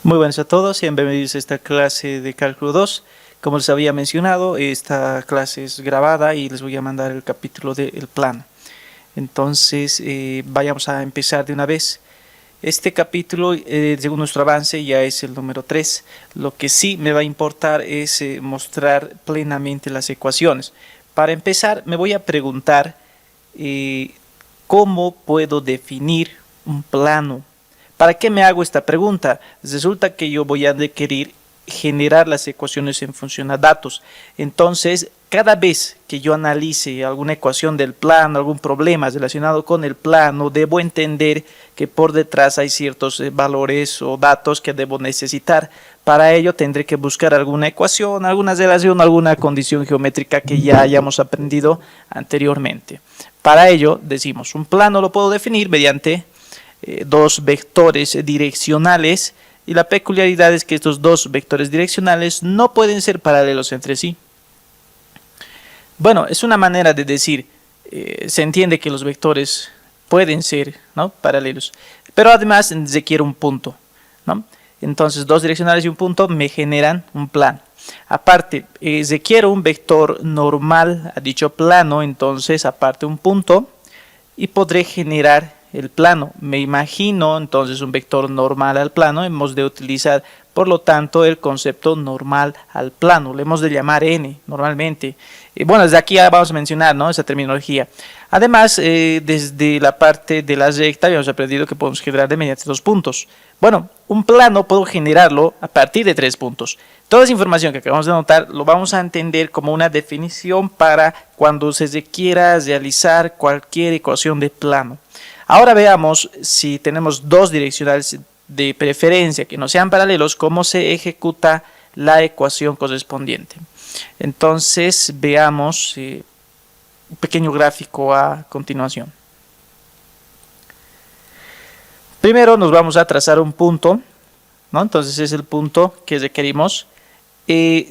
Muy buenas a todos y bienvenidos a esta clase de Cálculo 2. Como les había mencionado, esta clase es grabada y les voy a mandar el capítulo del plano. Entonces, vayamos a empezar de una vez. Este capítulo, según nuestro avance, ya es el número 3. Lo que sí me va a importar es mostrar plenamente las ecuaciones. Para empezar, me voy a preguntar ¿cómo puedo definir un plano? ¿Para qué me hago esta pregunta? Resulta que yo voy a requerir generar las ecuaciones en función a datos. Entonces, cada vez que yo analice alguna ecuación del plano, algún problema relacionado con el plano, debo entender que por detrás hay ciertos valores o datos que debo necesitar. Para ello tendré que buscar alguna ecuación, alguna relación, alguna condición geométrica que ya hayamos aprendido anteriormente. Para ello decimos, un plano lo puedo definir mediante dos vectores direccionales, y la peculiaridad es que estos dos vectores direccionales no pueden ser paralelos entre sí. Bueno, es una manera de decir, se entiende que los vectores pueden ser, ¿no?, paralelos, pero además requiere un punto, ¿no? Entonces, dos direccionales y un punto me generan un plano. Aparte, requiero un vector normal a dicho plano, entonces aparte un punto, y podré generar el plano. Me imagino entonces un vector normal al plano. Hemos de utilizar por lo tanto el concepto normal al plano. Le hemos de llamar n normalmente. Bueno, desde aquí ya vamos a mencionar, ¿no?, esa terminología. Además, desde la parte de la recta habíamos aprendido que podemos generar mediante dos puntos. Bueno, un plano puedo generarlo a partir de 3 puntos. Toda esa información que acabamos de anotar lo vamos a entender como una definición para cuando se requiera realizar cualquier ecuación de plano. Ahora veamos, si tenemos dos direccionales de preferencia que no sean paralelos, cómo se ejecuta la ecuación correspondiente. Entonces veamos un pequeño gráfico a continuación. Primero nos vamos a trazar un punto, ¿no? Entonces es el punto que requerimos.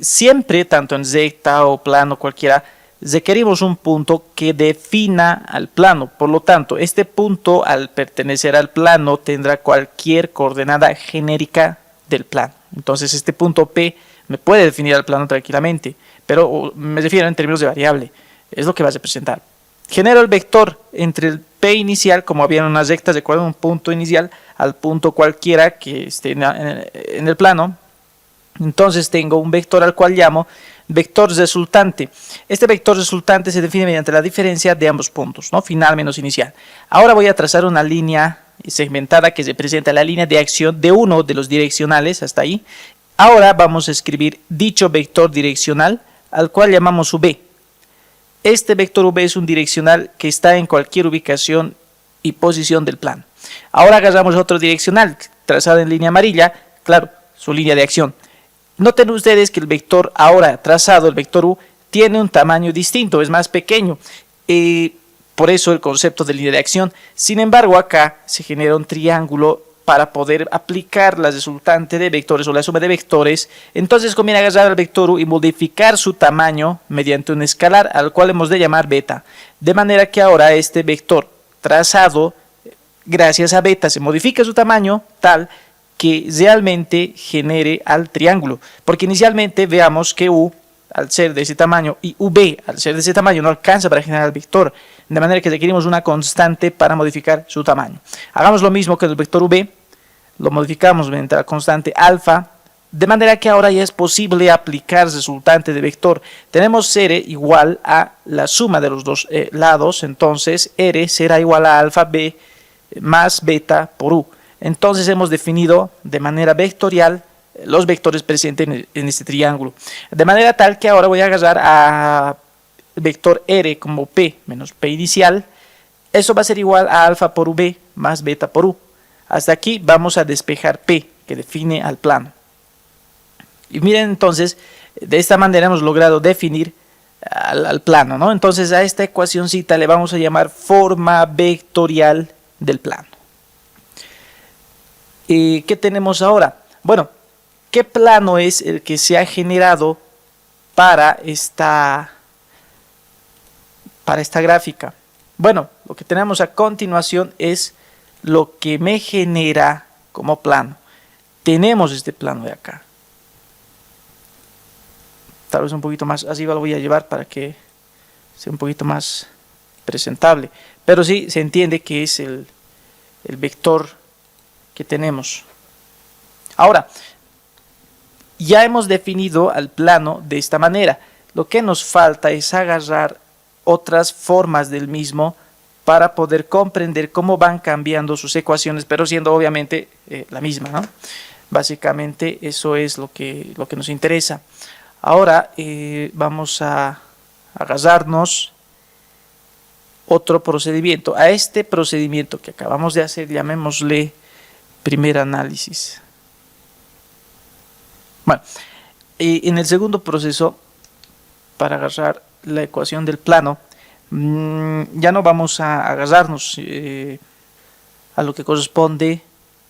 Siempre, tanto en recta o plano cualquiera, requerimos un punto que defina al plano. Por lo tanto, este punto, al pertenecer al plano, tendrá cualquier coordenada genérica del plano. Entonces este punto P me puede definir al plano tranquilamente, pero me refiero en términos de variable, es lo que va a representar. Genero el vector entre el P inicial, como había en una recta, recuerden, un punto inicial, al punto cualquiera que esté en el plano. Entonces tengo un vector al cual llamo vector resultante. Este vector resultante se define mediante la diferencia de ambos puntos, ¿no?, final menos inicial. Ahora voy a trazar una línea segmentada que representa la línea de acción de uno de los direccionales hasta ahí. Ahora vamos a escribir dicho vector direccional, al cual llamamos V. Este vector V es un direccional que está en cualquier ubicación y posición del plano. Ahora agarramos otro direccional trazado en línea amarilla, claro, su línea de acción. Noten ustedes que el vector ahora trazado, el vector U, tiene un tamaño distinto, es más pequeño. Por eso el concepto de línea de acción. Sin embargo, acá se genera un triángulo para poder aplicar la resultante de vectores o la suma de vectores. Entonces conviene agarrar al vector U y modificar su tamaño mediante un escalar al cual hemos de llamar beta. De manera que ahora este vector trazado, gracias a beta, se modifica su tamaño tal que realmente genere al triángulo, porque inicialmente veamos que U, al ser de ese tamaño, y V, al ser de ese tamaño, no alcanza para generar el vector, de manera que requerimos una constante para modificar su tamaño. Hagamos lo mismo que el vector V, lo modificamos mediante la constante alfa, de manera que ahora ya es posible aplicar resultante de vector. Tenemos R igual a la suma de los dos lados, entonces R será igual a alfa B más beta por U. Entonces hemos definido de manera vectorial los vectores presentes en este triángulo. De manera tal que ahora voy a agarrar a vector R como P menos P inicial. Eso va a ser igual a alfa por V más beta por U. Hasta aquí vamos a despejar P, que define al plano. Y miren entonces, de esta manera hemos logrado definir al plano, ¿no? Entonces a esta ecuacióncita le vamos a llamar forma vectorial del plano. ¿Qué tenemos ahora? Bueno, ¿qué plano es el que se ha generado para esta gráfica? Bueno, lo que tenemos a continuación es lo que me genera como plano. tenemos este plano de acá. Tal vez un poquito más, así lo voy a llevar para que sea un poquito más presentable. Pero sí se entiende que es el vector que tenemos. Ahora, ya hemos definido al plano de esta manera. Lo que nos falta es agarrar otras formas del mismo para poder comprender cómo van cambiando sus ecuaciones, pero siendo obviamente la misma, ¿no? Básicamente eso es lo que nos interesa. Ahora vamos a agarrarnos otro procedimiento. A este procedimiento que acabamos de hacer, llamémosle primer análisis. Bueno, en el segundo proceso, para agarrar la ecuación del plano, ya no vamos a agarrarnos a lo que corresponde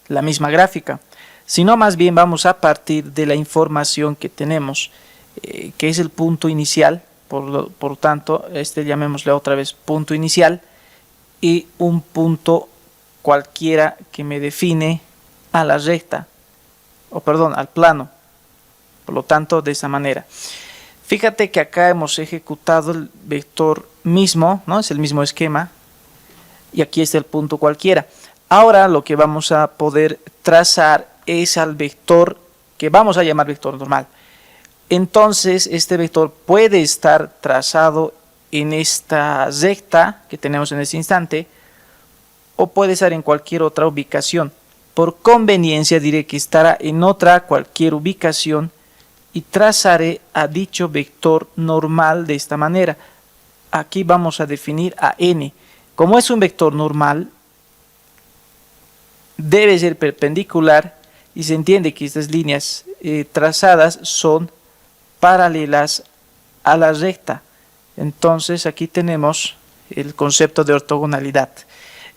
la misma gráfica, sino más bien vamos a partir de la información que tenemos, que es el punto inicial. Por tanto, llamémosle otra vez punto inicial, y un punto cualquiera que me define a la recta, al plano. Por lo tanto, de esa manera. Fíjate que acá hemos ejecutado el vector mismo, ¿no? Es el mismo esquema, y aquí está el punto cualquiera. Ahora lo que vamos a poder trazar es al vector que vamos a llamar vector normal. Entonces este vector puede estar trazado en esta recta que tenemos en este instante, o puede estar en cualquier otra ubicación. Por conveniencia diré que estará en cualquier ubicación, y trazaré a dicho vector normal de esta manera. Aquí vamos a definir a n. Como es un vector normal, debe ser perpendicular, y se entiende que estas líneas trazadas son paralelas a la recta. Entonces aquí tenemos el concepto de ortogonalidad.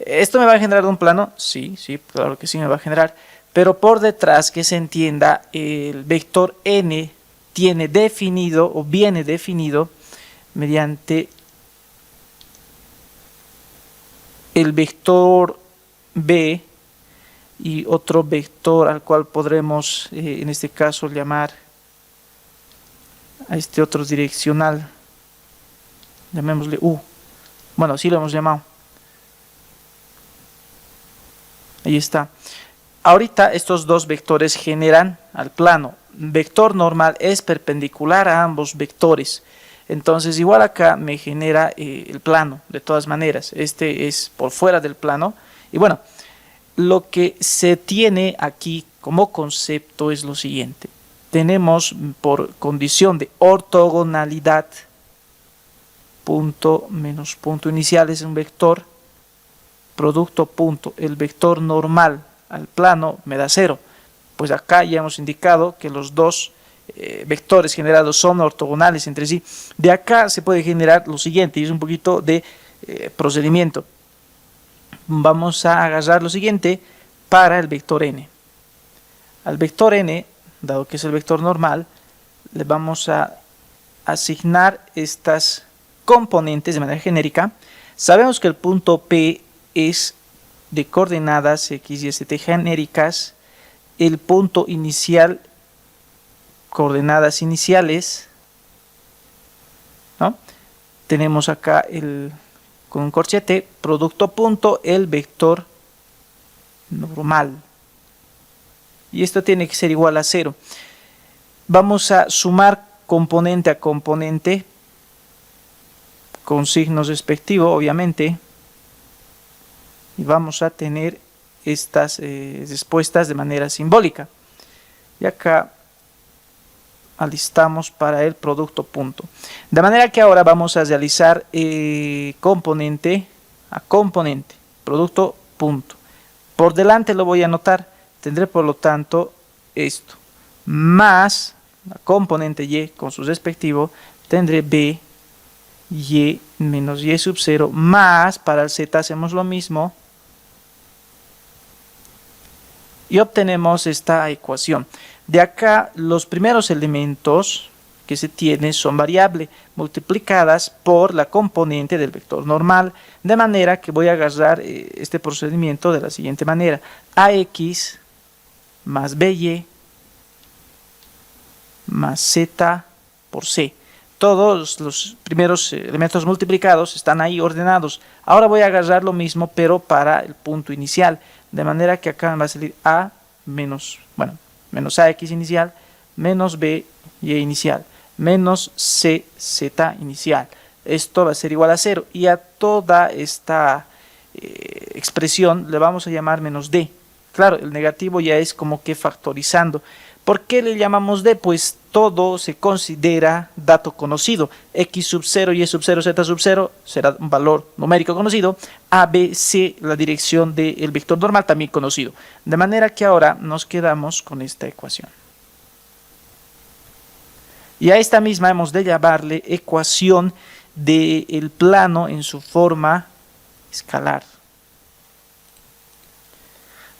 ¿Esto me va a generar un plano? Sí, claro que sí me va a generar. Pero por detrás, que se entienda, el vector n tiene definido o viene definido mediante el vector b y otro vector al cual podremos en este caso llamar a este otro direccional, llamémosle u. Bueno, así lo hemos llamado. Ahí está. Ahorita estos dos vectores generan al plano. Vector normal es perpendicular a ambos vectores. Entonces igual acá me genera el plano de todas maneras. Este es por fuera del plano. Y bueno, lo que se tiene aquí como concepto es lo siguiente. Tenemos por condición de ortogonalidad, punto menos punto inicial es un vector, producto punto, el vector normal al plano me da 0. Pues acá ya hemos indicado que los dos vectores generados son ortogonales entre sí. De acá se puede generar lo siguiente, y es un poquito de procedimiento. Vamos a agarrar lo siguiente para el vector n. Al vector n, dado que es el vector normal, le vamos a asignar estas componentes de manera genérica. Sabemos que el punto P es de coordenadas x y z genéricas, el punto inicial, coordenadas iniciales, ¿no? Tenemos acá con un corchete, producto punto, el vector normal. Y esto tiene que ser igual a 0. Vamos a sumar componente a componente con signos respectivos, obviamente. Y vamos a tener estas respuestas de manera simbólica. Y acá alistamos para el producto punto. De manera que ahora vamos a realizar componente a componente, producto punto. Por delante lo voy a anotar, tendré por lo tanto esto, más la componente y con su respectivo, tendré b, y menos y sub 0, más para el z hacemos lo mismo, y obtenemos esta ecuación. De acá los primeros elementos que se tienen son variables multiplicadas por la componente del vector normal, de manera que voy a agarrar este procedimiento de la siguiente manera: ax más BY más Z por C. Todos los primeros elementos multiplicados están ahí ordenados. Ahora voy a agarrar lo mismo, pero para el punto inicial. De manera que acá me va a salir A menos, bueno, menos AX inicial, menos BY inicial, menos CZ inicial. Esto va a ser igual a 0. Y a toda esta expresión le vamos a llamar menos D. Claro, el negativo ya es como que factorizando. ¿Por qué le llamamos D? Pues todo se considera dato conocido. X sub 0, Y sub 0, Z sub 0 será un valor numérico conocido. A, B, C, la dirección del vector normal también conocido. De manera que ahora nos quedamos con esta ecuación. Y a esta misma hemos de llamarle ecuación del plano en su forma escalar.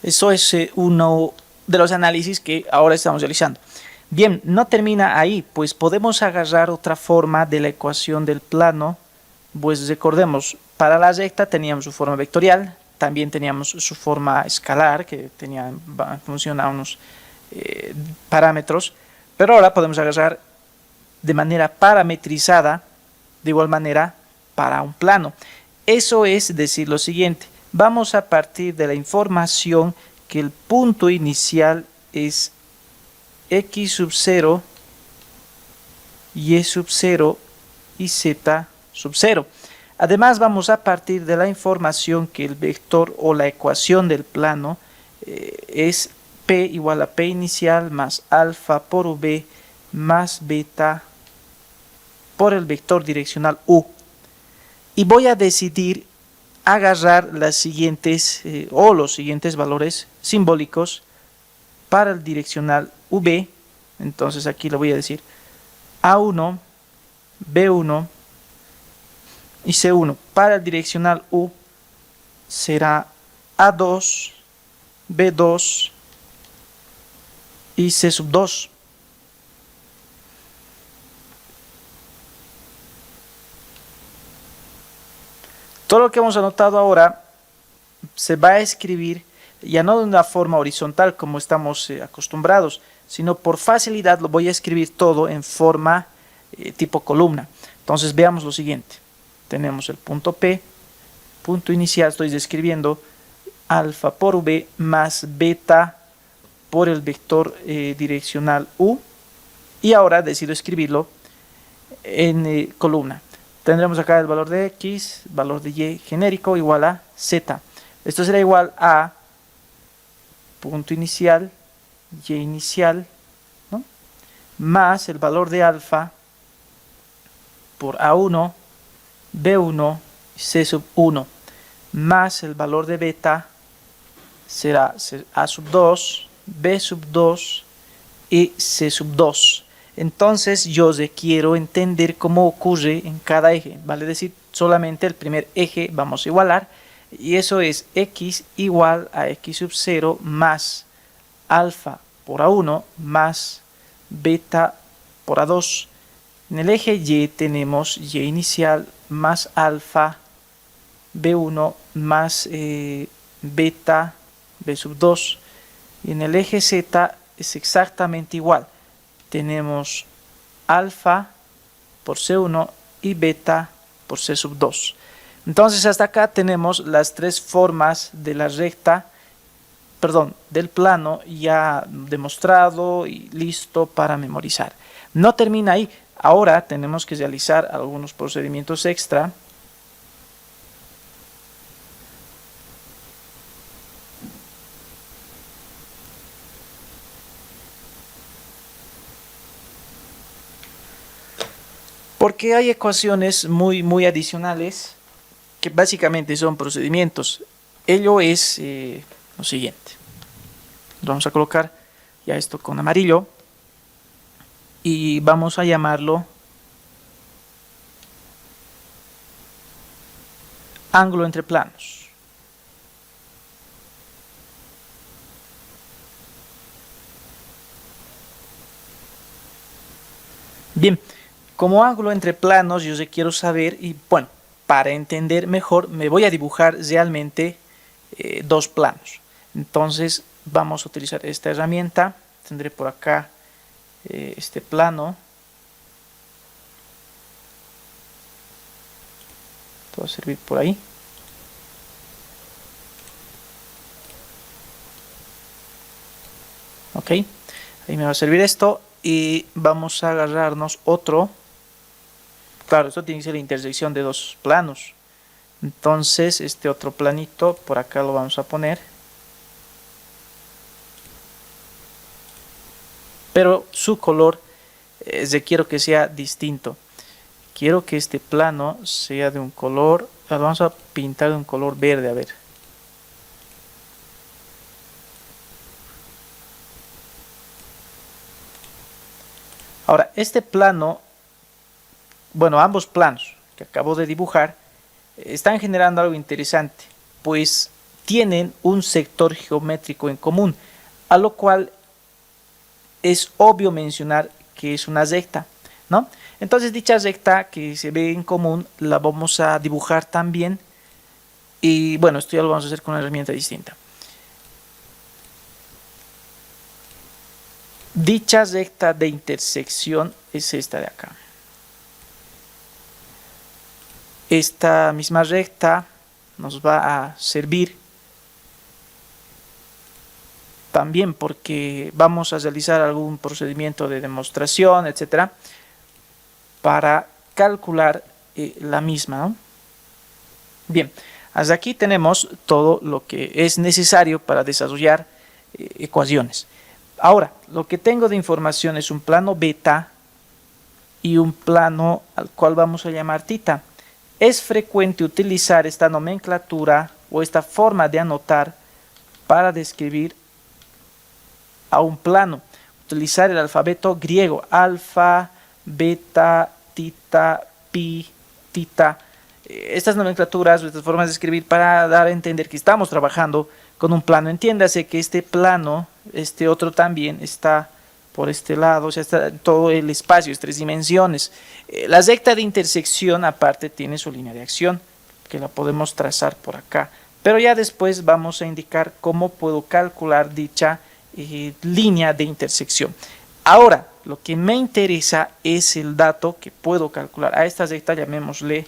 Eso es uno de los análisis que ahora estamos realizando. Bien, no termina ahí, pues podemos agarrar otra forma de la ecuación del plano. Pues recordemos, para la recta teníamos su forma vectorial, también teníamos su forma escalar, que tenía en función a unos parámetros, pero ahora podemos agarrar de manera parametrizada, de igual manera, para un plano. Eso es decir lo siguiente, vamos a partir de la información que el punto inicial es X sub 0, Y sub 0 y Z sub 0. Además vamos a partir de la información que el vector o la ecuación del plano es P igual a P inicial más alfa por V más beta por el vector direccional U. Y voy a decidir agarrar las siguientes los siguientes valores simbólicos para el direccional V. Entonces aquí le voy a decir A1, B1 y C1. Para el direccional U será A2, B2 y C sub 2. Todo lo que hemos anotado ahora se va a escribir ya no de una forma horizontal como estamos acostumbrados, sino por facilidad lo voy a escribir todo en forma tipo columna. Entonces veamos lo siguiente. Tenemos el punto P, punto inicial, estoy describiendo alfa por V más beta por el vector direccional U, y ahora decido escribirlo en columna. Tendremos acá el valor de X, valor de Y genérico igual a Z. Esto será igual a punto inicial, Y inicial, ¿no?, más el valor de alfa por A1, B1 y C sub 1, más el valor de beta será A sub 2, B sub 2 y C sub 2. Entonces yo quiero entender cómo ocurre en cada eje, vale decir, solamente el primer eje vamos a igualar, y eso es X igual a X sub 0 más alfa por A1 más beta por A2. En el eje Y tenemos Y inicial más alfa B1 más beta B sub 2, y en el eje Z es exactamente igual. Tenemos alfa por C1 y beta por C sub 2. Entonces hasta acá tenemos las tres formas de la recta, del plano ya demostrado y listo para memorizar. No termina ahí, ahora tenemos que realizar algunos procedimientos extra. Porque hay ecuaciones muy adicionales que básicamente son procedimientos. Ello es lo siguiente. Vamos a colocar ya esto con amarillo y vamos a llamarlo ángulo entre planos. Bien. Como ángulo entre planos, yo quiero saber, y bueno, para entender mejor, me voy a dibujar realmente dos planos. Entonces, vamos a utilizar esta herramienta. Tendré por acá este plano. Esto va a servir por ahí. Ok, ahí me va a servir esto y vamos a agarrarnos otro. Claro, esto tiene que ser la intersección de dos planos. Entonces este otro planito por acá lo vamos a poner. Pero su color quiero que sea distinto. Quiero que este plano sea de un color, lo vamos a pintar de un color verde, a ver. Ahora, este plano, bueno, ambos planos que acabo de dibujar, están generando algo interesante, pues tienen un sector geométrico en común, a lo cual es obvio mencionar que es una recta, ¿no? Entonces dicha recta que se ve en común la vamos a dibujar también y bueno, esto ya lo vamos a hacer con una herramienta distinta. Dicha recta de intersección es esta de acá. Esta misma recta nos va a servir también porque vamos a realizar algún procedimiento de demostración, etcétera, para calcular la misma, ¿no? Bien, hasta aquí tenemos todo lo que es necesario para desarrollar ecuaciones. Ahora, lo que tengo de información es un plano beta y un plano al cual vamos a llamar tita. Es frecuente utilizar esta nomenclatura o esta forma de anotar para describir a un plano. Utilizar el alfabeto griego, alfa, beta, tita, pi, tita. Estas nomenclaturas o estas formas de escribir para dar a entender que estamos trabajando con un plano. Entiéndase que este plano, este otro también está por este lado, o sea, está todo el espacio, es 3 dimensiones. La recta de intersección aparte tiene su línea de acción, que la podemos trazar por acá. Pero ya después vamos a indicar cómo puedo calcular dicha línea de intersección. Ahora, lo que me interesa es el dato que puedo calcular. A esta recta llamémosle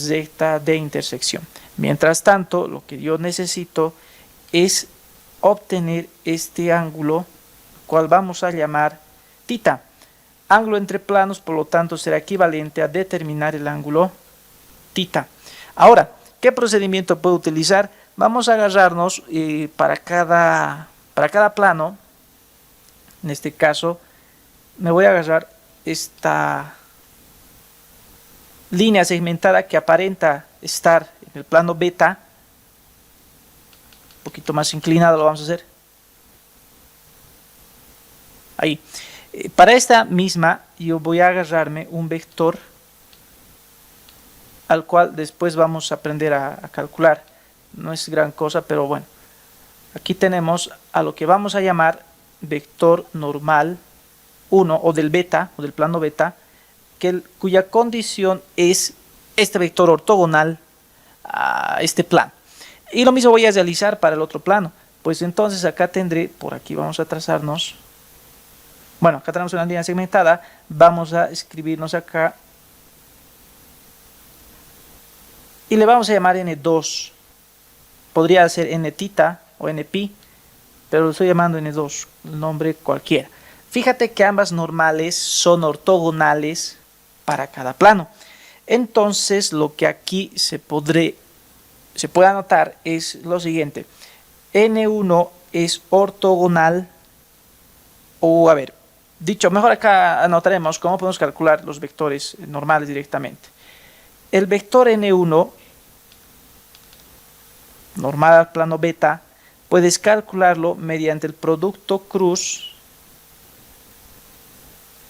recta de intersección. Mientras tanto, lo que yo necesito es obtener este ángulo, cual vamos a llamar tita. Ángulo entre planos, por lo tanto, será equivalente a determinar el ángulo tita. Ahora, ¿qué procedimiento puedo utilizar? Vamos a agarrarnos para cada plano. En este caso, me voy a agarrar esta línea segmentada que aparenta estar en el plano beta. Un poquito más inclinado lo vamos a hacer. Ahí. Para esta misma yo voy a agarrarme un vector al cual después vamos a aprender a calcular. No es gran cosa, pero bueno. Aquí tenemos a lo que vamos a llamar vector normal 1 o del beta o del plano beta, cuya condición es este vector ortogonal a este plano. Y lo mismo voy a realizar para el otro plano. Pues entonces acá tendré, por aquí vamos a trazarnos. Bueno, acá tenemos una línea segmentada. Vamos a escribirnos acá. Y le vamos a llamar N2. Podría ser N tita o N pi, pero lo estoy llamando N2, el nombre cualquiera. Fíjate que ambas normales son ortogonales para cada plano. Entonces lo que aquí se puede anotar es lo siguiente. N1 es ortogonal, o a ver, dicho mejor acá anotaremos cómo podemos calcular los vectores normales directamente. El vector N1 normal al plano beta puedes calcularlo mediante el producto cruz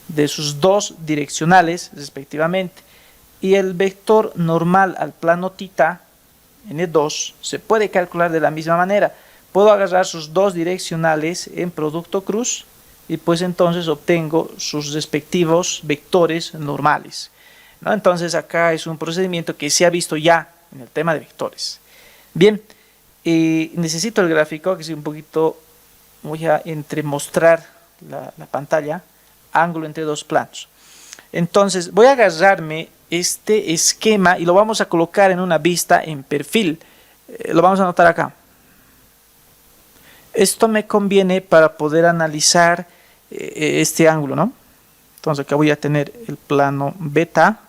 de sus dos direccionales respectivamente, y el vector normal al plano tita N2 se puede calcular de la misma manera. Puedo agarrar sus dos direccionales en producto cruz y pues entonces obtengo sus respectivos vectores normales, ¿no? Entonces acá es un procedimiento que se ha visto ya en el tema de vectores. Bien, necesito el gráfico que sea un poquito voy a entremostrar la pantalla, ángulo entre dos planos. Entonces voy a agarrarme este esquema y lo vamos a colocar en una vista en perfil. Lo vamos a anotar acá. Esto me conviene para poder analizar este ángulo, ¿no? Entonces acá voy a tener el plano beta,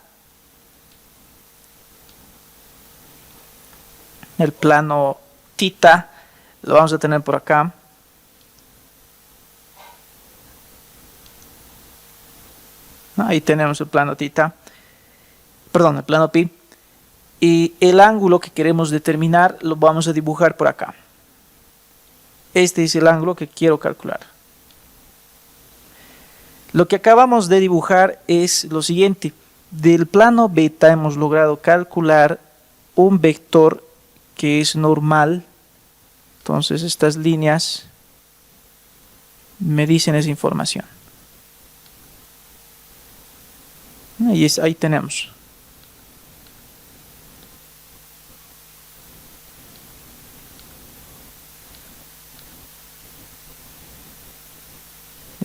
el plano tita, lo vamos a tener por acá. Ahí tenemos el plano tita, perdón, el plano pi. Y el ángulo que queremos determinar lo vamos a dibujar por acá. Este es el ángulo que quiero calcular. Lo que acabamos de dibujar es lo siguiente. Del plano beta hemos logrado calcular un vector que es normal. Entonces estas líneas me dicen esa información. Ahí tenemos.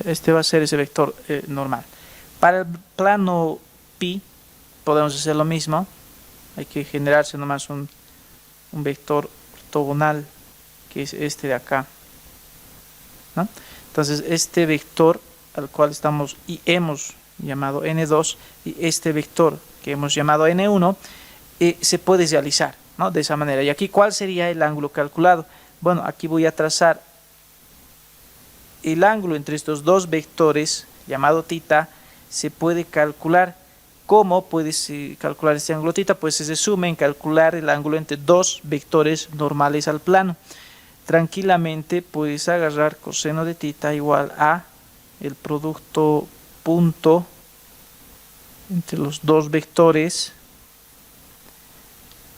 Este va a ser ese vector normal. Para el plano pi podemos hacer lo mismo. Hay que generarse nomás un vector ortogonal, que es este de acá, ¿no? Entonces este vector al cual estamos y hemos llamado n2 y este vector que hemos llamado n1 se puede realizar, ¿no? De esa manera. Y aquí, ¿cuál sería el ángulo calculado? Bueno, aquí voy a trazar el ángulo entre estos dos vectores llamado tita. Se puede calcular. ¿Cómo puedes calcular este ángulo tita? Pues se resume en calcular el ángulo entre dos vectores normales al plano. Tranquilamente puedes agarrar coseno de tita igual a el producto punto entre los dos vectores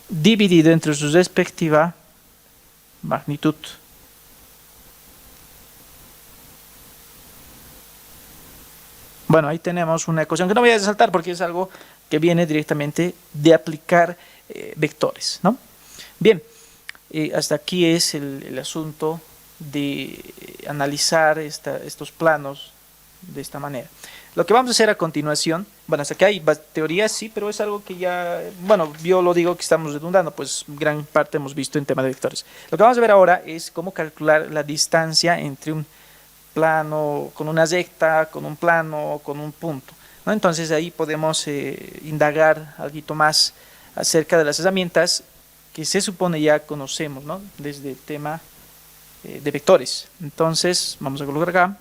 dividido entre su respectiva magnitud. Bueno, ahí tenemos una ecuación que no voy a resaltar porque es algo que viene directamente de aplicar vectores, ¿no? Bien, hasta aquí es el asunto de analizar estos planos de esta manera. Lo que vamos a hacer a continuación, bueno, hasta aquí hay teorías, sí, pero es algo que ya, bueno, yo lo digo que estamos redundando, pues gran parte hemos visto en tema de vectores. Lo que vamos a ver ahora es cómo calcular la distancia entre un plano con una recta, con un plano, con un punto, ¿no? Entonces ahí podemos indagar algo más acerca de las herramientas que se supone ya conocemos, ¿no? Desde el tema de vectores. Entonces vamos a colocar acá.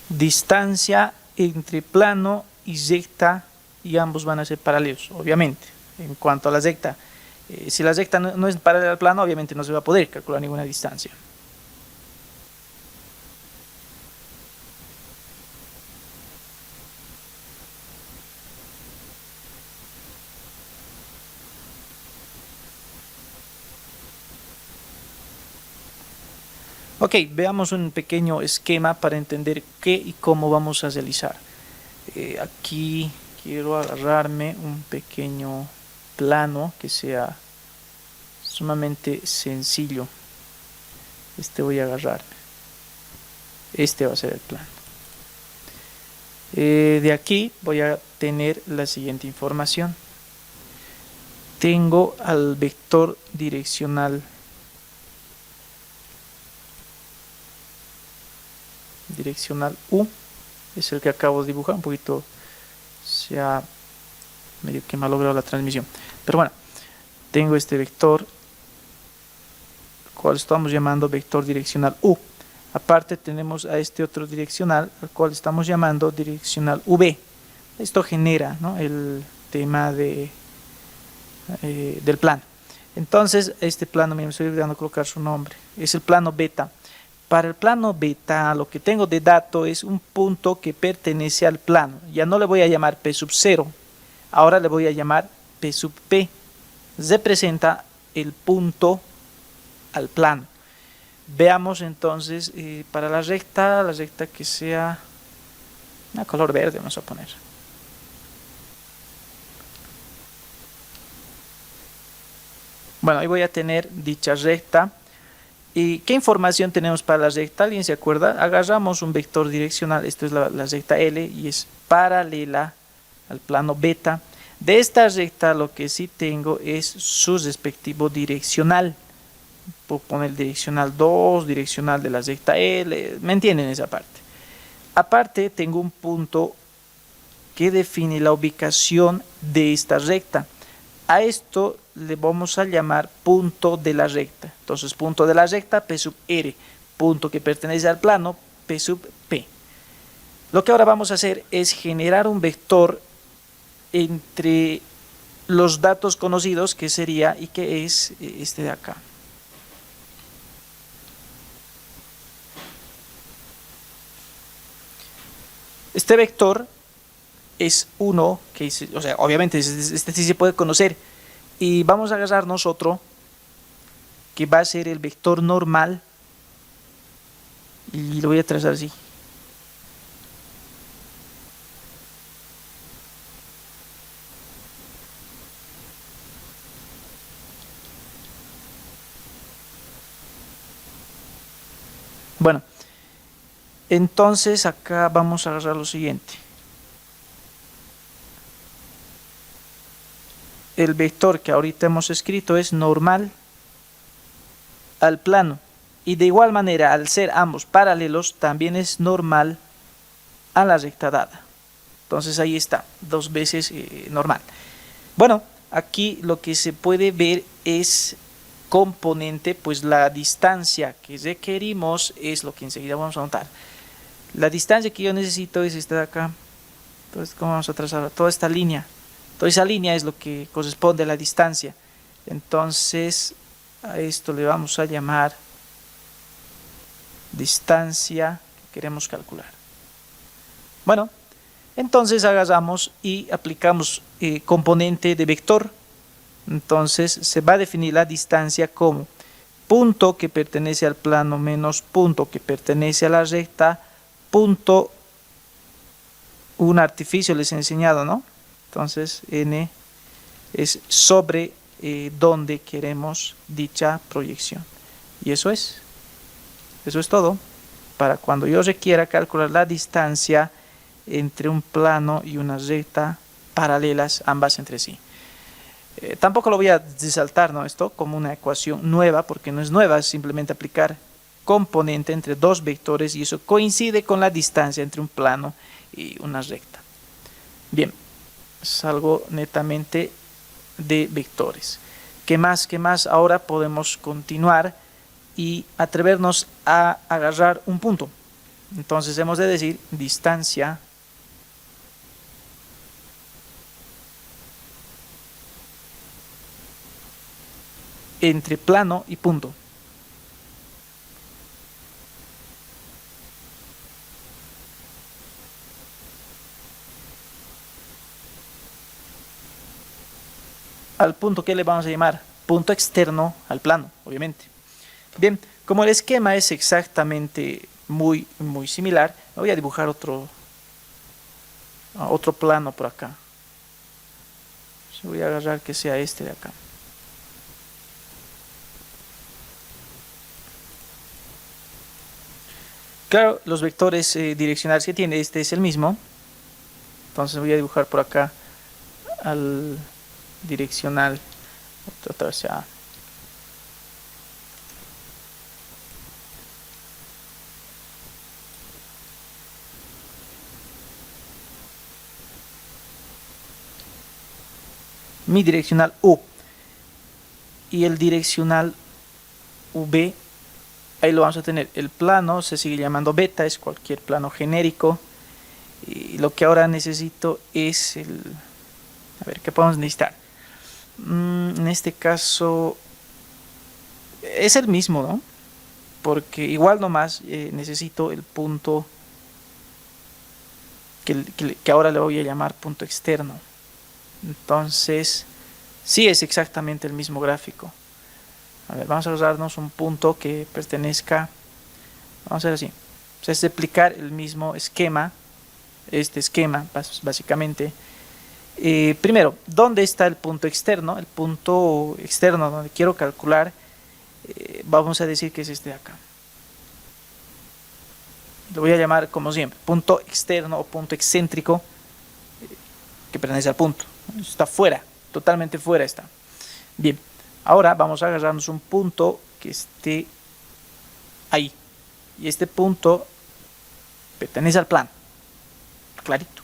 Distancia entre plano y recta, y ambos van a ser paralelos, obviamente. En cuanto a la recta, si la recta no es paralela al plano, obviamente no se va a poder calcular ninguna distancia. Ok, veamos un pequeño esquema para entender qué y cómo vamos a realizar. Aquí quiero agarrarme un pequeño plano que sea sumamente sencillo. Este voy a agarrar. Este va a ser el plano. De aquí voy a tener la siguiente información. Tengo al vector direccional U, es el que acabo de dibujar, un poquito se ha medio que malogrado la transmisión, pero bueno, tengo este vector, cual estamos llamando vector direccional U. Aparte tenemos a este otro direccional, al cual estamos llamando direccional V. Esto genera, ¿no?, el tema del plano. Entonces, este plano, me estoy olvidando colocar su nombre, es el plano beta. Para el plano beta, lo que tengo de dato es un punto que pertenece al plano. Ya no le voy a llamar P sub 0, ahora le voy a llamar P sub P. Representa el punto al plano. Veamos entonces, para la recta que sea una color verde, vamos a poner. Bueno, ahí voy a tener dicha recta. ¿Y qué información tenemos para la recta? ¿Alguien se acuerda? Agarramos un vector direccional, esto es la recta L y es paralela al plano beta. De esta recta lo que sí tengo es su respectivo direccional. Puedo poner direccional 2, direccional de la recta L, ¿me entienden esa parte? Aparte tengo un punto que define la ubicación de esta recta. A esto le vamos a llamar punto de la recta. Entonces, punto de la recta, P sub R. Punto que pertenece al plano, P sub P. Lo que ahora vamos a hacer es generar un vector entre los datos conocidos, que sería y que es este de acá. Este vector es uno, que es, o sea, obviamente este sí se puede conocer. Y vamos a agarrarnos otro que va a ser el vector normal y lo voy a trazar así. Bueno, entonces acá vamos a agarrar lo siguiente. El vector que ahorita hemos escrito es normal al plano. Y de igual manera, al ser ambos paralelos, también es normal a la recta dada. Entonces ahí está, dos veces normal. Bueno, aquí lo que se puede ver es componente, pues la distancia que requerimos es lo que enseguida vamos a notar. La distancia que yo necesito es esta de acá. Entonces, ¿cómo vamos a trazar? Toda esta línea. Toda esa línea es lo que corresponde a la distancia. Entonces, a esto le vamos a llamar distancia que queremos calcular. Bueno, entonces agarramos y aplicamos componente de vector. Entonces se va a definir la distancia como punto que pertenece al plano menos punto que pertenece a la recta, punto, un artificio les he enseñado, ¿no? Entonces n es sobre donde queremos dicha proyección. Y eso es todo. Para cuando yo requiera calcular la distancia entre un plano y una recta paralelas ambas entre sí. Tampoco lo voy a resaltar, ¿no?, esto como una ecuación nueva, porque no es nueva, es simplemente aplicar componente entre dos vectores y eso coincide con la distancia entre un plano y una recta. Bien, es algo netamente de vectores. ¿Qué más? ¿Qué más? Ahora podemos continuar y atrevernos a agarrar un punto. Entonces hemos de decir distancia entre plano y punto. Al punto que le vamos a llamar punto externo al plano, obviamente. Bien, como el esquema es exactamente muy similar, voy a dibujar otro plano por acá. Voy a agarrar que sea este de acá. Claro, los vectores direccionales que tiene este es el mismo. Entonces voy a dibujar por acá al direccional. Otra vez A. Mi direccional U y el direccional V, ahí lo vamos a tener. El plano se sigue llamando beta, es cualquier plano genérico, y lo que ahora necesito es a ver, ¿qué podemos necesitar? En este caso es el mismo, ¿no? Porque igual nomás necesito el punto que ahora le voy a llamar punto externo. Entonces, sí es exactamente el mismo gráfico. A ver, vamos a usarnos un punto que pertenezca, vamos a hacer así. O sea, es replicar el mismo esquema, este esquema básicamente, Primero, ¿dónde está el punto externo? El punto externo donde quiero calcular, vamos a decir que es este de acá. Lo voy a llamar como siempre, punto externo o punto excéntrico que pertenece al punto. Está fuera, totalmente fuera está. Bien, ahora vamos a agarrarnos un punto que esté ahí. Y este punto pertenece al plano. Clarito.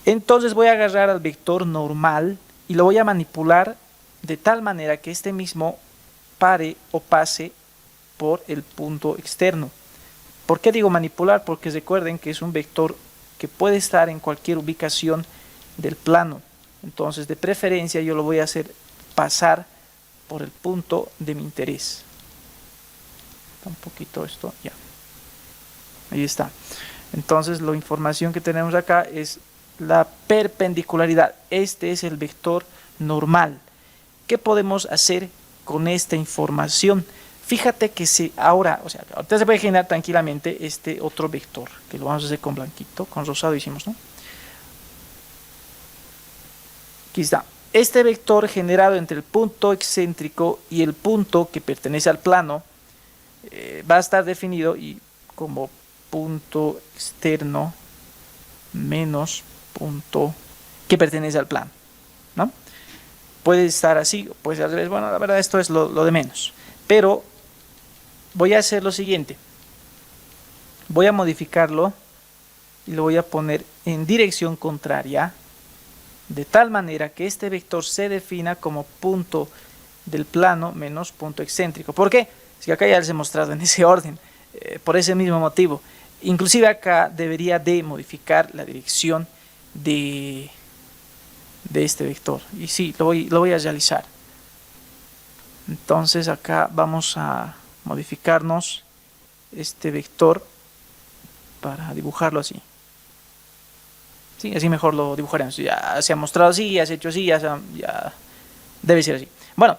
Entonces voy a agarrar al vector normal y lo voy a manipular de tal manera que este mismo pare o pase por el punto externo. ¿Por qué digo manipular? Porque recuerden que es un vector que puede estar en cualquier ubicación del plano. Entonces, de preferencia, yo lo voy a hacer pasar por el punto de mi interés. Un poquito esto, ya. Ahí está. Entonces, la información que tenemos acá es la perpendicularidad. Este es el vector normal. ¿Qué podemos hacer con esta información? Fíjate que ahora se puede generar tranquilamente este otro vector, que lo vamos a hacer con blanquito, con rosado hicimos, ¿no? Aquí está. Este vector generado entre el punto excéntrico y el punto que pertenece al plano va a estar definido y como punto externo menos punto que pertenece al plano, ¿no? Puede estar así, puede ser al revés. Bueno, la verdad esto es lo de menos. Pero voy a hacer lo siguiente. Voy a modificarlo y lo voy a poner en dirección contraria, de tal manera que este vector se defina como punto del plano menos punto excéntrico. ¿Por qué? Si acá ya les he mostrado en ese orden, por ese mismo motivo. Inclusive acá debería de modificar la dirección de este vector. Y sí, lo voy a realizar. Entonces acá vamos a modificarnos este vector para dibujarlo así. Sí, así mejor lo dibujaremos. Ya se ha mostrado así, ya se ha hecho así, ya debe ser así. Bueno,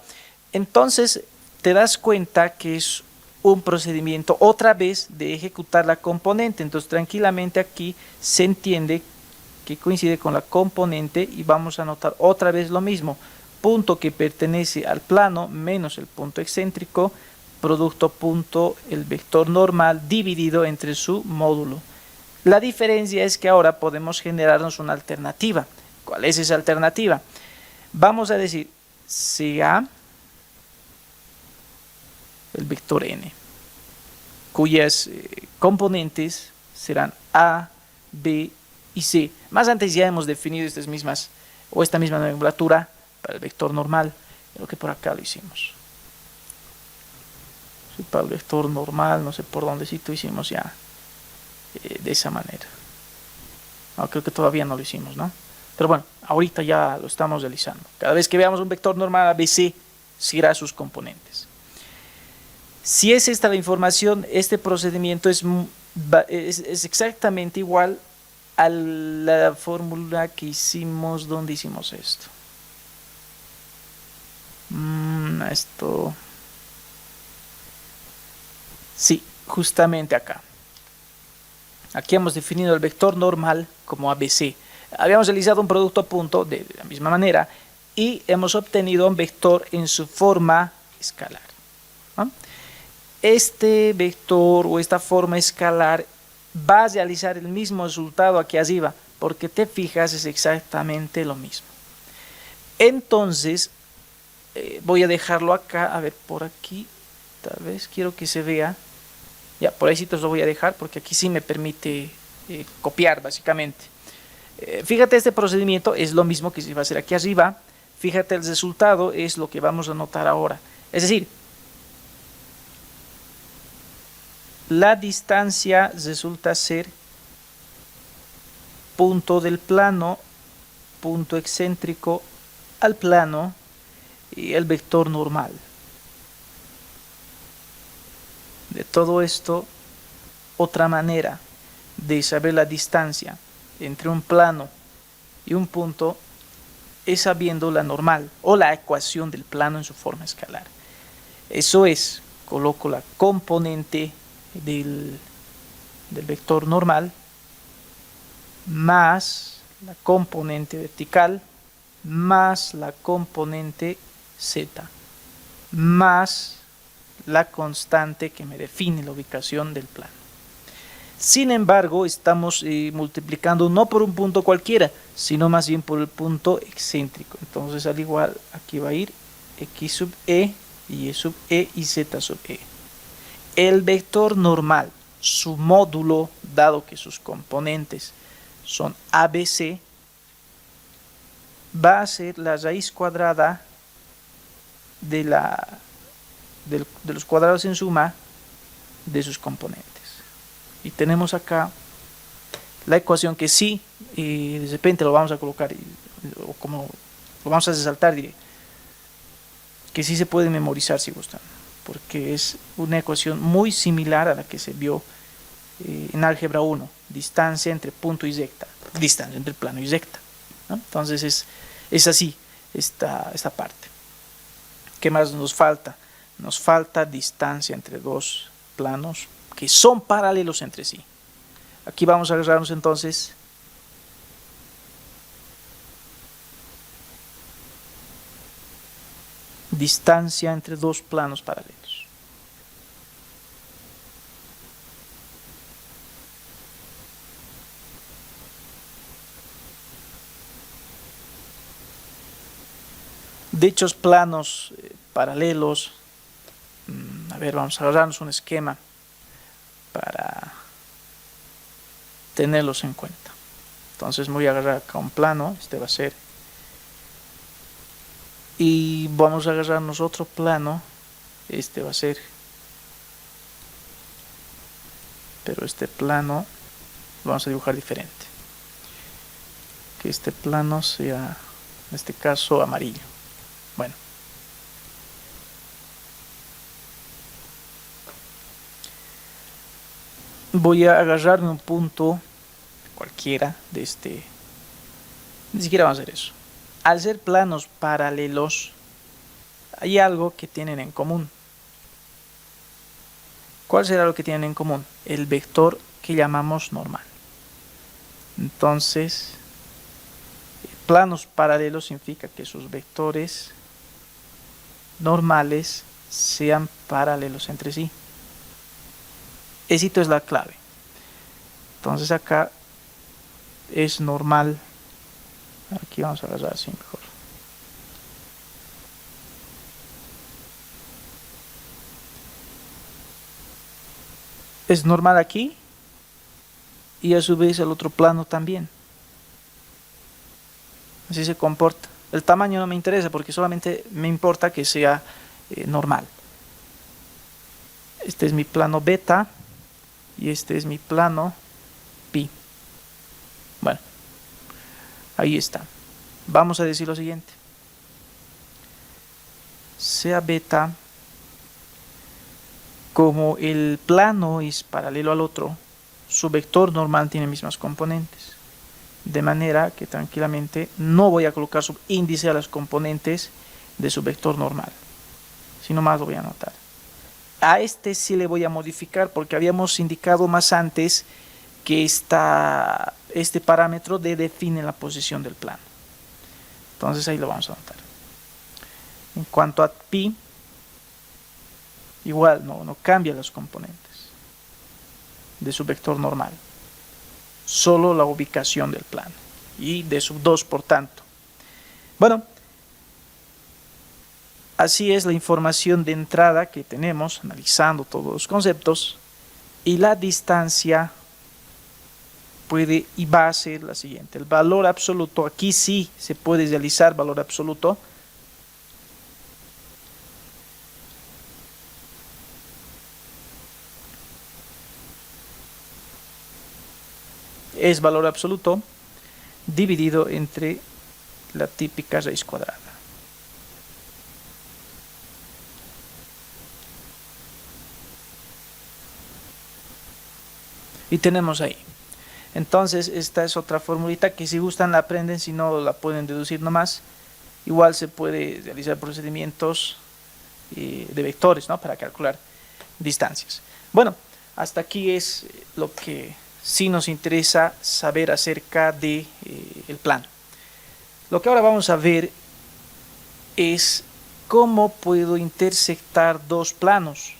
entonces te das cuenta que es un procedimiento otra vez de ejecutar la componente. Entonces tranquilamente aquí se entiende que coincide con la componente y vamos a anotar otra vez lo mismo. Punto que pertenece al plano menos el punto excéntrico, producto punto el vector normal dividido entre su módulo. La diferencia es que ahora podemos generarnos una alternativa. ¿Cuál es esa alternativa? Vamos a decir CA, el vector n, cuyas componentes serán A, B y C. Más antes ya hemos definido esta misma nomenclatura para el vector normal, creo que por acá lo hicimos. Sí, para el vector normal, no sé por dónde hicimos ya de esa manera. No, creo que todavía no lo hicimos, ¿no? Pero bueno, ahorita ya lo estamos realizando. Cada vez que veamos un vector normal ABC, seguirá sus componentes. Si es esta la información, este procedimiento es exactamente igual a la fórmula que hicimos. ¿Dónde hicimos esto? Sí, justamente acá. Aquí hemos definido el vector normal como ABC. Habíamos realizado un producto a punto de la misma manera y hemos obtenido un vector en su forma escalar, ¿no? Este vector o esta forma escalar va a realizar el mismo resultado aquí arriba, porque te fijas es exactamente lo mismo. Entonces voy a dejarlo acá, a ver por aquí, tal vez quiero que se vea. Ya, por ahí sí te lo voy a dejar porque aquí sí me permite copiar básicamente. Fíjate, este procedimiento es lo mismo que se va a hacer aquí arriba. Fíjate, el resultado es lo que vamos a anotar ahora. Es decir, la distancia resulta ser punto del plano, punto excéntrico al plano y el vector normal. De todo esto, otra manera de saber la distancia entre un plano y un punto es sabiendo la normal o la ecuación del plano en su forma escalar. Eso es, coloco la componente del vector normal más la componente vertical más la componente z más la constante que me define la ubicación del plano. Sin embargo, estamos multiplicando no por un punto cualquiera, sino más bien por el punto excéntrico. Entonces, al igual, aquí va a ir x sub e, y sub e y z sub e. El vector normal, su módulo, dado que sus componentes son ABC, va a ser la raíz cuadrada de los cuadrados en suma de sus componentes. Y tenemos acá la ecuación que sí, de repente lo vamos a colocar, o como lo vamos a resaltar, diré, que sí se puede memorizar si gustan, porque es una ecuación muy similar a la que se vio en álgebra 1, distancia entre punto y recta, distancia entre plano y recta, ¿no? Entonces es así esta parte. ¿Qué más nos falta? Nos falta distancia entre dos planos que son paralelos entre sí. Aquí vamos a agarrarnos entonces distancia entre dos planos paralelos. Dichos planos paralelos, a ver, vamos a agarrarnos un esquema para tenerlos en cuenta. Entonces voy a agarrar acá un plano, este va a ser, y vamos a agarrarnos otro plano, este va a ser, pero este plano lo vamos a dibujar diferente, que este plano sea, en este caso, amarillo. Bueno, voy a agarrarme un punto cualquiera de este, ni siquiera vamos a hacer eso. Al ser planos paralelos, hay algo que tienen en común. ¿Cuál será lo que tienen en común? El vector que llamamos normal. Entonces, planos paralelos significa que sus vectores normales sean paralelos entre sí. Esto es la clave. Entonces acá es normal. Aquí vamos a agarrar así mejor. Es normal aquí y a su vez el otro plano también. Así se comporta. El tamaño no me interesa porque solamente me importa que sea normal. Este es mi plano beta y este es mi plano pi. Bueno, ahí está. Vamos a decir lo siguiente. Sea beta, como el plano es paralelo al otro, su vector normal tiene mismas componentes. De manera que tranquilamente no voy a colocar subíndice a las componentes de su vector normal, sino más lo voy a anotar. A este sí le voy a modificar porque habíamos indicado más antes que este parámetro define la posición del plano. Entonces ahí lo vamos a anotar. En cuanto a pi, igual no cambia las componentes de su vector normal, solo la ubicación del plano y de sub 2 por tanto. Bueno, así es la información de entrada que tenemos analizando todos los conceptos, y la distancia puede y va a ser la siguiente. El valor absoluto, aquí sí se puede realizar valor absoluto. Es valor absoluto dividido entre la típica raíz cuadrada. Y tenemos ahí. Entonces esta es otra formulita que si gustan la aprenden, si no la pueden deducir nomás. Igual se puede realizar procedimientos de vectores, ¿no?, para calcular distancias. Bueno, hasta aquí es lo que sí nos interesa saber acerca de el plano. Lo que ahora vamos a ver es cómo puedo intersectar dos planos,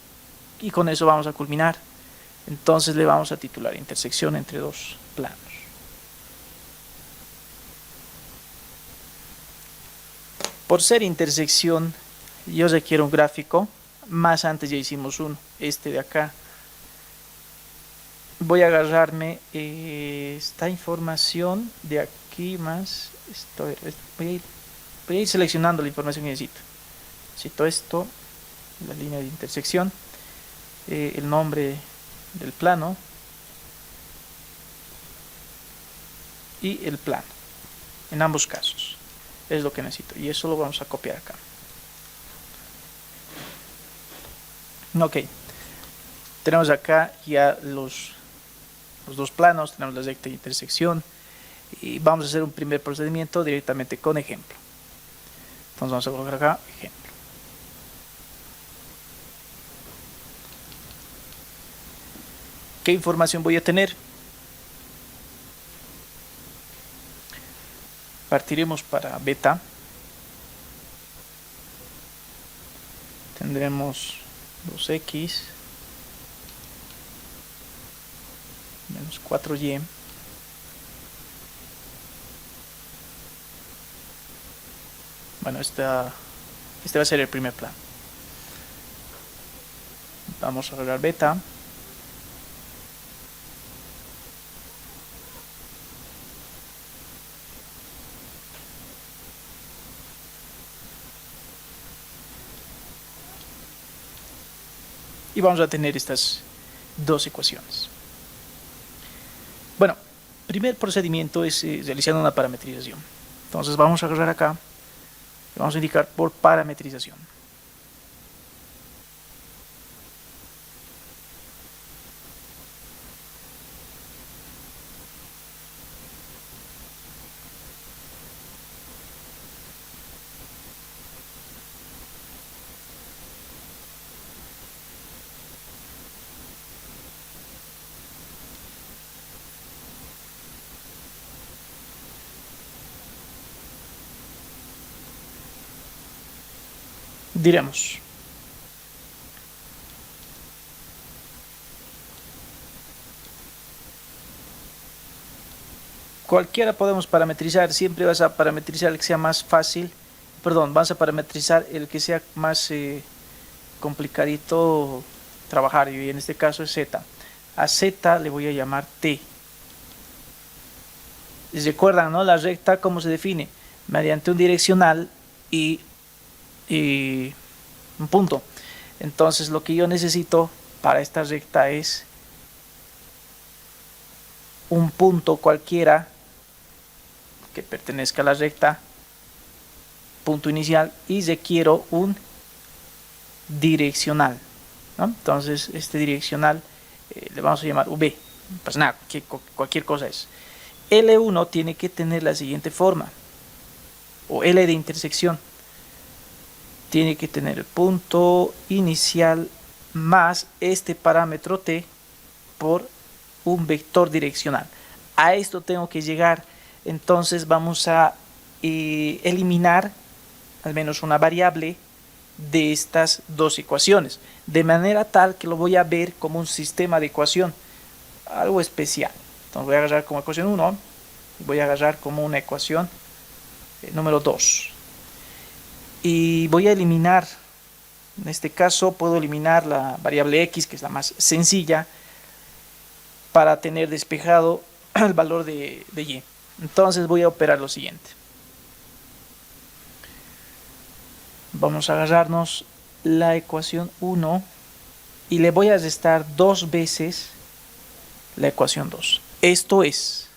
y con eso vamos a culminar. Entonces le vamos a titular intersección entre dos planos. Por ser intersección, yo requiero un gráfico. Más antes ya hicimos uno, este de acá. Voy a agarrarme esta información de aquí más. Voy a ir seleccionando la información que necesito. Necesito esto, la línea de intersección, el nombre del plano y el plano. En ambos casos es lo que necesito, y eso lo vamos a copiar acá. Ok, tenemos acá ya los dos planos, tenemos la recta de intersección, y vamos a hacer un primer procedimiento directamente con ejemplo. Entonces vamos a colocar acá ejemplo. ¿Qué información voy a tener? Partiremos para beta. Tendremos 2x menos 4y bueno, este va a ser el primer plano. Vamos a agregar beta. Y vamos a tener estas dos ecuaciones. Bueno, primer procedimiento es realizar una parametrización. Entonces vamos a agarrar acá y vamos a indicar por parametrización. Diremos cualquiera podemos parametrizar, siempre vas a parametrizar el que sea más fácil, perdón, vas a parametrizar el que sea más complicadito trabajar, y en este caso es Z. A Z le voy a llamar T. ¿Recuerdan, no? La recta, ¿cómo se define? Mediante un direccional y un punto. Entonces lo que yo necesito para esta recta es un punto cualquiera que pertenezca a la recta, punto inicial, y requiero un direccional, ¿no? Entonces este direccional le vamos a llamar V. Pues nada, cualquier cosa es. L1 tiene que tener la siguiente forma, o L de intersección. Tiene que tener el punto inicial más este parámetro T por un vector direccional. A esto tengo que llegar. Entonces vamos a eliminar al menos una variable de estas dos ecuaciones, de manera tal que lo voy a ver como un sistema de ecuación, algo especial. Entonces voy a agarrar como ecuación 1 y voy a agarrar como una ecuación número 2. Y voy a eliminar, en este caso puedo eliminar la variable x, que es la más sencilla, para tener despejado el valor de y. Entonces voy a operar lo siguiente. Vamos a agarrarnos la ecuación 1 y le voy a restar 2 veces la ecuación 2. Esto es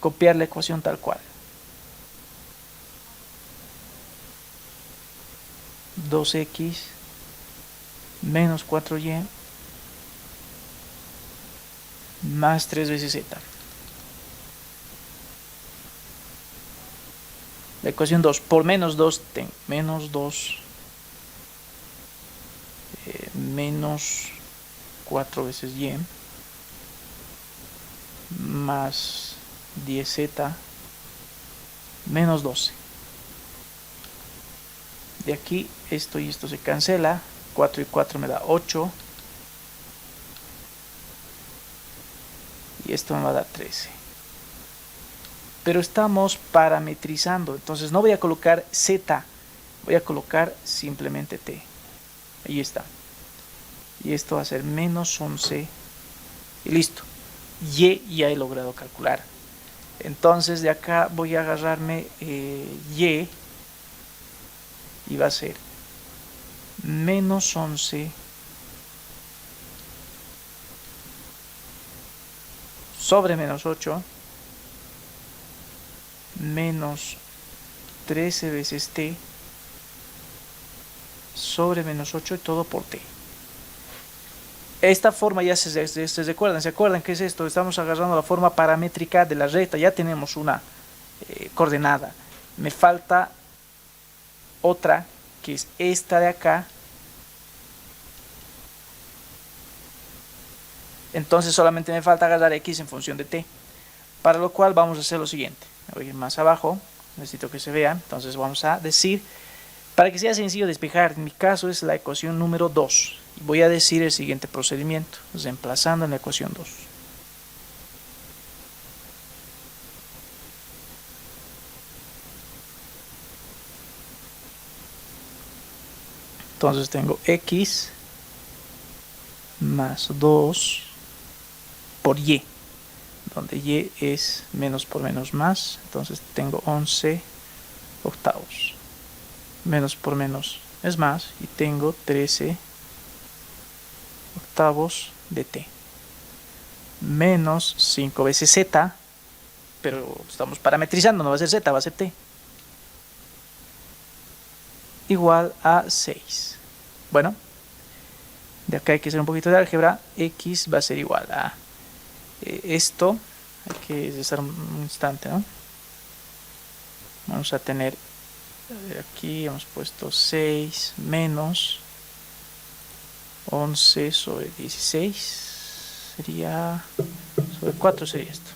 copiar la ecuación tal cual. 2x menos 4y más 3 veces z. La ecuación 2 por menos 2 tengo menos 2 menos 4 veces y más 10z menos 12. De aquí esto y esto se cancela. 4 y 4 me da 8. Y esto me va a dar 13. Pero estamos parametrizando, entonces no voy a colocar z, voy a colocar simplemente t. Ahí está. Y esto va a ser menos 11. Y listo. Y ya he logrado calcular. Entonces de acá voy a agarrarme y va a ser menos 11 sobre menos 8 menos 13 veces t sobre menos 8 y todo por t. Esta forma ya se acuerdan qué es esto. Estamos agarrando la forma paramétrica de la recta. Ya tenemos una coordenada. Me falta otra, que es esta de acá. Entonces solamente me falta agarrar x en función de t. Para lo cual vamos a hacer lo siguiente. Voy a ir más abajo. Necesito que se vea. Entonces vamos a decir, para que sea sencillo despejar, en mi caso es la ecuación número 2. Voy a decir el siguiente procedimiento, reemplazando en la ecuación 2. Entonces tengo x más 2 por y, donde y es menos por menos más, entonces tengo 11 octavos. Menos por menos es más, y tengo 13 octavos de t. Menos 5 veces z, pero estamos parametrizando, no va a ser z, va a ser t. Igual a 6. Bueno, de acá hay que hacer un poquito de álgebra. X va a ser igual a esto. Hay que hacer un instante, ¿no? Vamos a tener, aquí hemos puesto 6 menos 11 sobre 16. Sería, sobre 4 sería esto.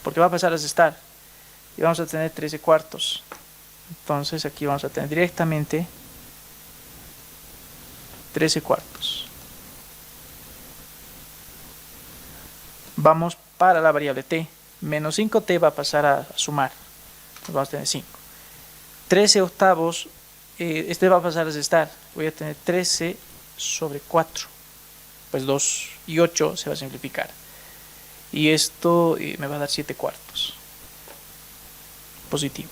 Porque va a pasar a restar. Y vamos a tener 13 cuartos. Entonces aquí vamos a tener directamente 13 cuartos. Vamos para la variable t. Menos 5t va a pasar a sumar. Entonces vamos a tener 5. 13 octavos, este va a pasar a restar. Voy a tener 13 sobre 4. Pues 2 y 8 se va a simplificar. Y esto me va a dar 7 cuartos. Positivo.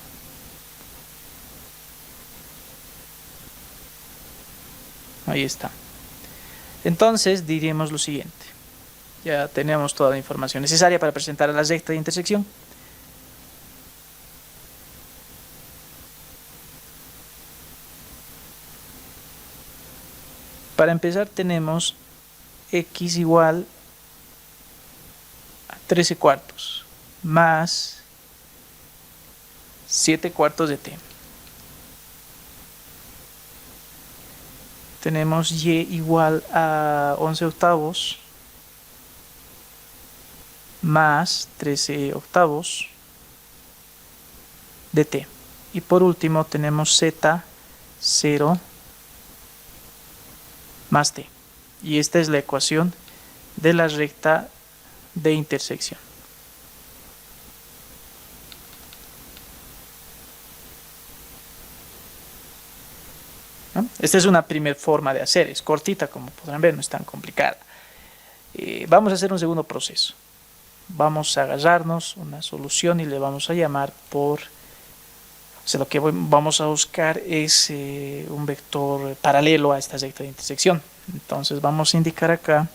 Ahí está. Entonces diremos lo siguiente. Ya tenemos toda la información necesaria para presentar a la recta de intersección. Para empezar tenemos x igual a 13 cuartos más 7 cuartos de t. Tenemos y igual a 11 octavos más 13 octavos de t. Y por último tenemos z 0 más t. Y esta es la ecuación de la recta de intersección. ¿No? Esta es una primera forma de hacer, es cortita como podrán ver, no es tan complicada. Vamos a hacer un segundo proceso. Vamos a agarrarnos una solución y le vamos a llamar por... O sea, lo que vamos a buscar es un vector paralelo a esta recta de intersección. Entonces vamos a indicar acá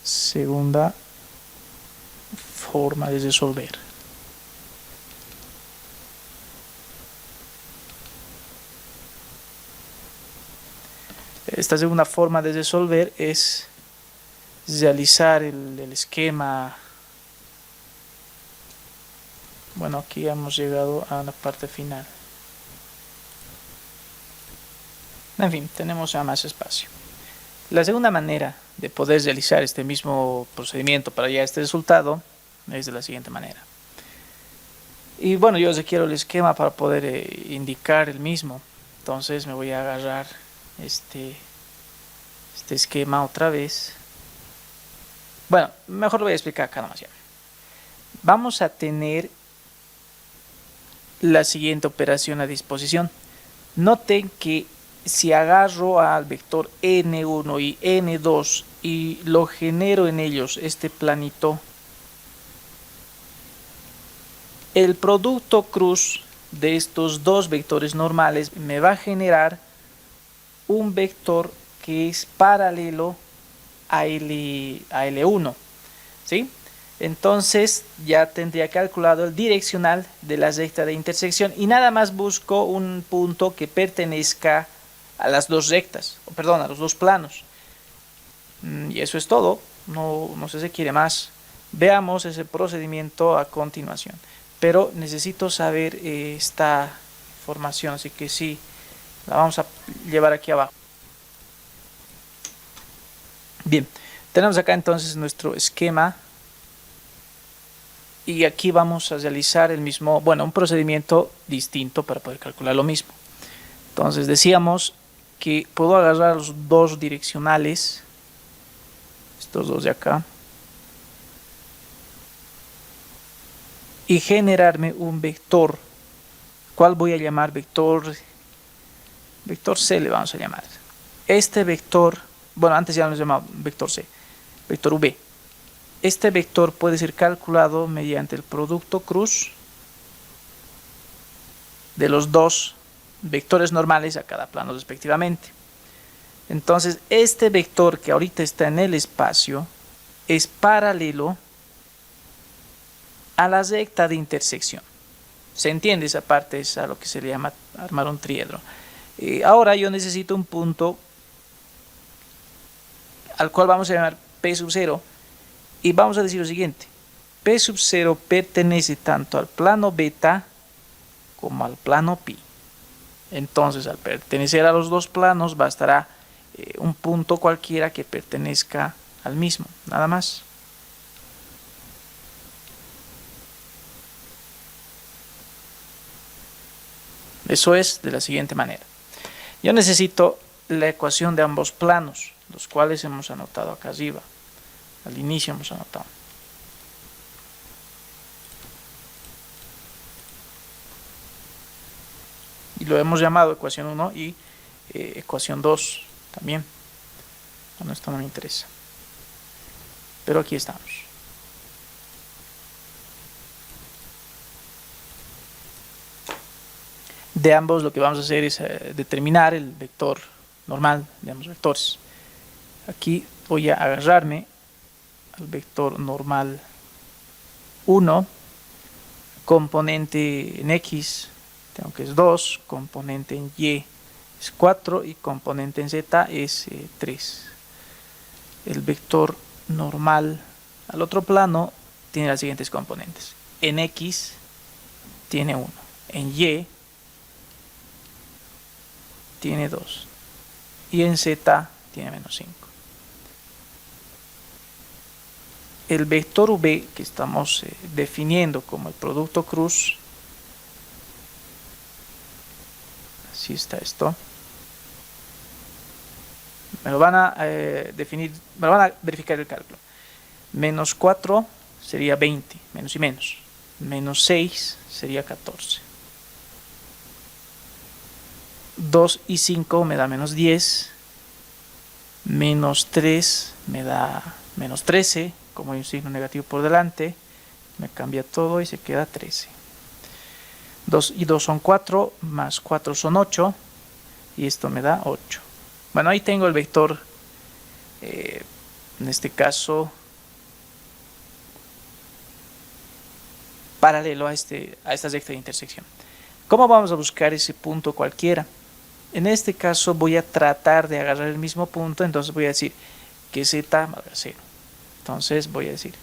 segunda forma de resolver. Esta segunda forma de resolver es realizar el esquema. Bueno, aquí hemos llegado a la parte final. En fin, tenemos ya más espacio. La segunda manera de poder realizar este mismo procedimiento para llegar a este resultado es de la siguiente manera. Y bueno, yo requiero el esquema para poder indicar el mismo. Entonces me voy a agarrar este esquema otra vez. Bueno, mejor lo voy a explicar acá nomás ya. Vamos a tener la siguiente operación a disposición. Noten que si agarro al vector n1 y n2 y lo genero en ellos este planito, el producto cruz de estos dos vectores normales me va a generar un vector que es paralelo a L1, ¿sí? Entonces ya tendría calculado el direccional de la recta de intersección y nada más busco un punto que pertenezca a las dos rectas, perdón, a los dos planos. Y eso es todo, no se requiere más. Veamos ese procedimiento a continuación. Pero necesito saber esta información, así que sí, la vamos a llevar aquí abajo. Bien, tenemos acá entonces nuestro esquema. Y aquí vamos a realizar el mismo, bueno, un procedimiento distinto para poder calcular lo mismo. Entonces decíamos que puedo agarrar los dos direccionales, estos dos de acá, y generarme un vector, ¿cuál voy a llamar? Vector C le vamos a llamar. Este vector, bueno, antes ya lo llamaba vector C, vector V. Este vector puede ser calculado mediante el producto cruz de los dos vectores normales a cada plano respectivamente. Entonces, este vector que ahorita está en el espacio es paralelo a la recta de intersección. ¿Se entiende esa parte? Es a lo que se le llama armar un triedro. Ahora yo necesito un punto al cual vamos a llamar P sub 0 y vamos a decir lo siguiente: P sub 0 pertenece tanto al plano beta como al plano pi. Entonces, al pertenecer a los dos planos, bastará un punto cualquiera que pertenezca al mismo, nada más. Eso es de la siguiente manera. Yo necesito la ecuación de ambos planos, los cuales hemos anotado acá arriba. Al inicio hemos anotado. Y lo hemos llamado ecuación 1 y ecuación 2 también. Bueno, esto no me interesa. Pero aquí estamos. De ambos lo que vamos a hacer es determinar el vector normal de ambos vectores. Aquí voy a agarrarme al vector normal 1, componente en X, tengo que es 2, componente en Y es 4 y componente en Z es 3. El vector normal al otro plano tiene las siguientes componentes. En X tiene 1, en Y tiene 2 y en Z tiene menos 5. El vector V que estamos definiendo como el producto cruz, así está esto, me lo van a definir, me lo van a verificar el cálculo. Menos 4 sería 20, menos y menos. Menos 6 sería 14. 2 y 5 me da menos 10. Menos 3 me da menos 13. Como hay un signo negativo por delante, me cambia todo y se queda 13. 2 y 2 son 4, más 4 son 8. Y esto me da 8. Bueno, ahí tengo el vector, en este caso, paralelo a esta recta de intersección. ¿Cómo vamos a buscar ese punto cualquiera? En este caso voy a tratar de agarrar el mismo punto, entonces voy a decir que Z valga 0. Entonces voy a decir,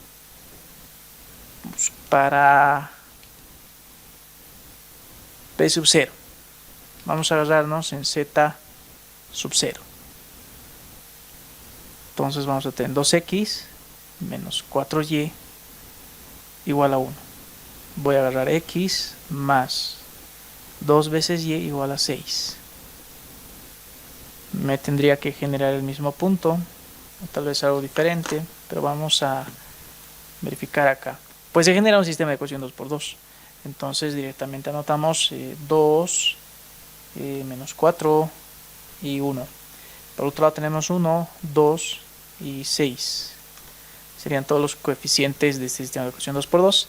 para P sub 0, vamos a agarrarnos en Z sub 0. Entonces vamos a tener 2x menos 4y igual a 1. Voy a agarrar x más 2 veces y igual a 6. Me tendría que generar el mismo punto, o tal vez algo diferente, pero vamos a verificar acá. Pues se genera un sistema de ecuación 2 por 2. Entonces directamente anotamos 2 menos 4 y 1. Por otro lado tenemos 1, 2 y 6. Serían todos los coeficientes de este sistema de ecuación 2 por 2.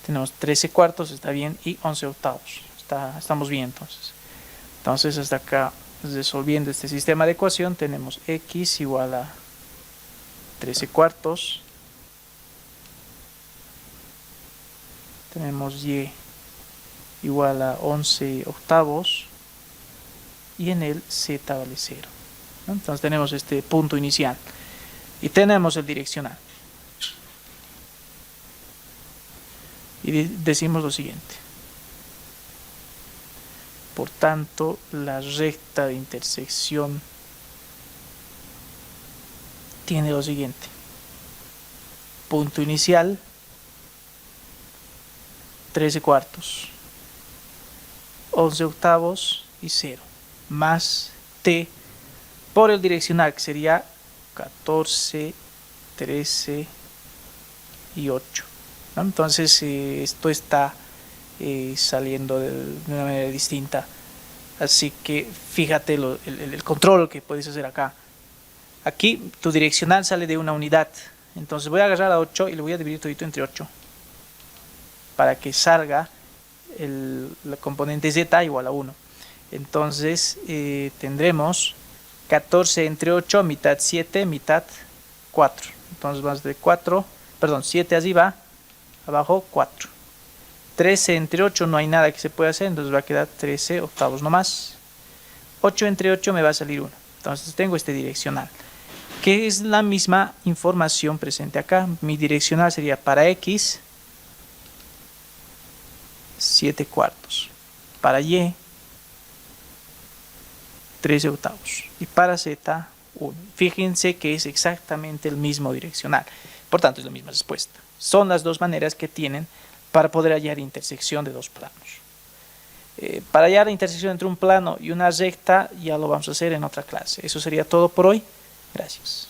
Tenemos 13 cuartos, está bien, y 11 octavos. Estamos bien entonces. Entonces hasta acá, resolviendo este sistema de ecuación, tenemos x igual a 13 cuartos. Tenemos y igual a 11 octavos. Y en el z vale 0. ¿No? Entonces tenemos este punto inicial. Y tenemos el direccional. Y decimos lo siguiente. Por tanto, la recta de intersección tiene lo siguiente. Punto inicial, 13 cuartos, 11 octavos y 0. Más t por el direccional, que sería 14, 13 y 8. ¿No? Entonces esto está saliendo de una manera distinta, así que fíjate el control que puedes hacer acá. Aquí tu direccional sale de una unidad, entonces voy a agarrar a 8 y lo voy a dividir todito entre 8 para que salga la componente z igual a 1. Entonces tendremos 14 entre 8, mitad 7, mitad 4. Entonces vamos de 7 arriba, abajo 4. 13 entre 8 no hay nada que se pueda hacer, entonces va a quedar 13 octavos nomás. 8 entre 8 me va a salir 1. Entonces tengo este direccional, que es la misma información presente acá. Mi direccional sería para x 7 cuartos, para y 13 octavos y para z 1. Fíjense que es exactamente el mismo direccional, por tanto es la misma respuesta. Son las dos maneras que tienen para poder hallar intersección de dos planos. Para hallar la intersección entre un plano y una recta ya lo vamos a hacer en otra clase. Eso sería todo por hoy. Gracias.